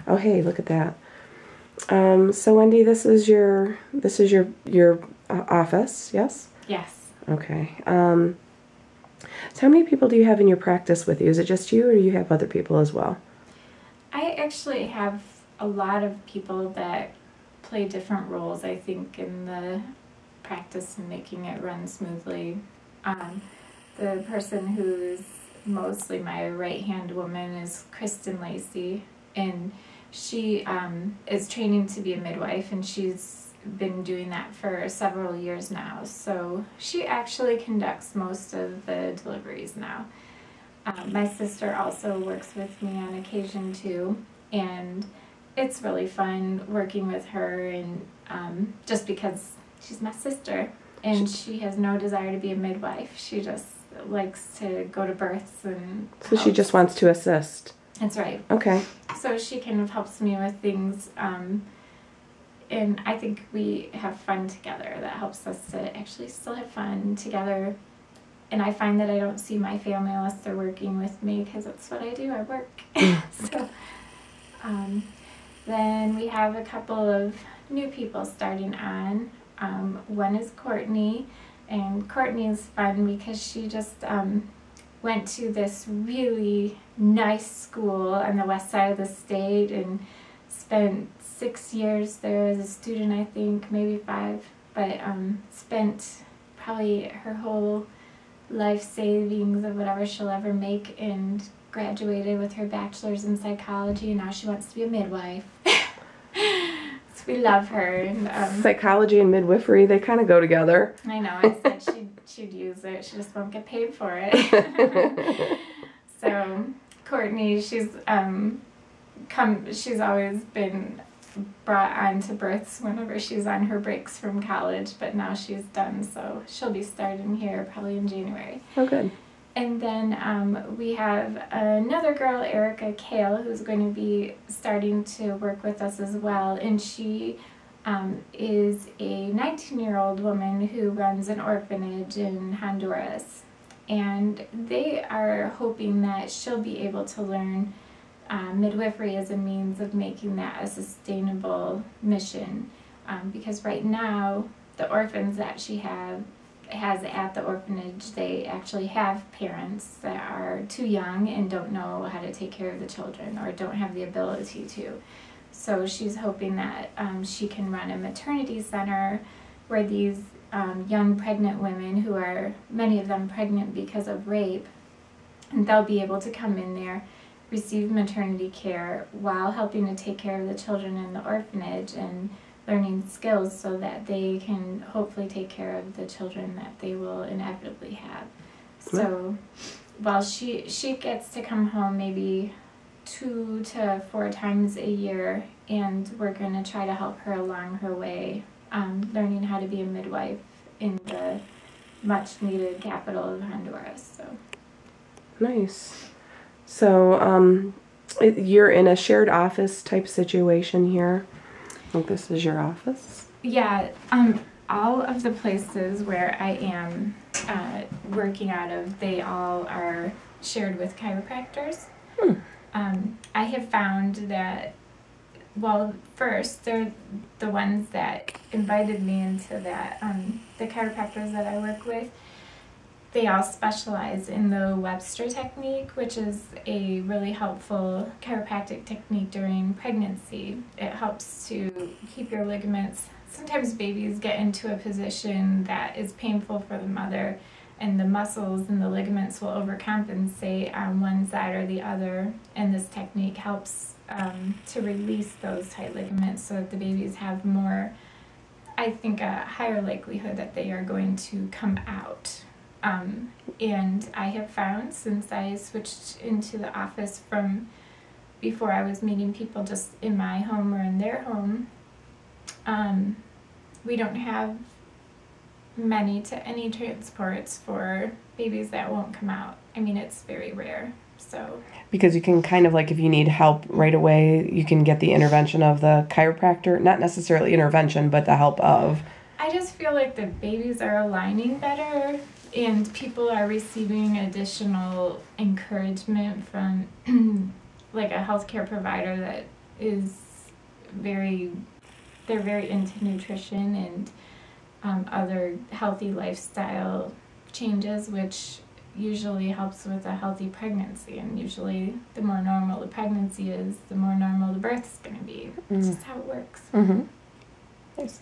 Oh, hey, look at that. So Wendy, this is your office, yes? Yes. Okay. So how many people do you have in your practice with you? Is it just you, or do you have other people as well? I actually have a lot of people that play different roles, I think, in the practice and making it run smoothly. The person who's mostly my right-hand woman is Kristen Lacey, and she is training to be a midwife, and she's been doing that for several years now. So she actually conducts most of the deliveries now. My sister also works with me on occasion too, and it's really fun working with her, and just because she's my sister and she has no desire to be a midwife. She just likes to go to births and So she just wants to assist. That's right. Okay. So she kind of helps me with things, and I think we have fun together. That helps us to actually still have fun together. And I find that I don't see my family unless they're working with me, because that's what I do. I work. So then we have a couple of new people starting on. One is Courtney, and Courtney is fun because she just went to this really nice school on the west side of the state and spent 6 years there as a student, I think, maybe 5, but spent probably her whole life savings of whatever she'll ever make, and graduated with her bachelor's in psychology, and now she wants to be a midwife. So we love her. And psychology and midwifery, they kind of go together. I know, I said she'd use it, she just won't get paid for it. So Courtney, she's always been brought on to births whenever she's on her breaks from college, but now she's done, so she'll be starting here probably in January. Oh, good. And then we have another girl, Erica Kale, who's going to be starting to work with us as well, and she is a 19-year-old woman who runs an orphanage in Honduras, and they are hoping that she'll be able to learn midwifery as a means of making that a sustainable mission, because right now the orphans that she has at the orphanage, they actually have parents that are too young and don't know how to take care of the children or don't have the ability to. So she's hoping that she can run a maternity center where these young pregnant women, who are many of them pregnant because of rape, and they'll be able to come in there, receive maternity care while helping to take care of the children in the orphanage and learning skills so that they can hopefully take care of the children that they will inevitably have. So while she gets to come home maybe 2 to 4 times a year, and we're going to try to help her along her way, learning how to be a midwife in the much needed capital of Honduras. So nice. So you're in a shared office type situation here. I think this is your office. Yeah, all of the places where I am working out of, they all are shared with chiropractors. I have found that, well, first, they're the ones that invited me into that, the chiropractors that I work with. They all specialize in the Webster technique, which is a really helpful chiropractic technique during pregnancy. It helps to keep your ligaments. Sometimes babies get into a position that is painful for the mother, and the muscles and the ligaments will overcompensate on one side or the other, and this technique helps to release those tight ligaments so that the babies have more, I think, a higher likelihood that they are going to come out. And I have found, since I switched into the office from before I was meeting people just in my home or in their home, we don't have many to any transports for babies that won't come out. I mean, it's very rare. So because you can kind of, like, if you need help right away, you can get the intervention of the chiropractor, not necessarily intervention, but the help of. I just feel like the babies are aligning better, and people are receiving additional encouragement from like a healthcare provider that is they're very into nutrition and other healthy lifestyle changes, which usually helps with a healthy pregnancy. And usually the more normal the pregnancy is, the more normal the birth is going to be. It's just how it works. Mm-hmm. Nice.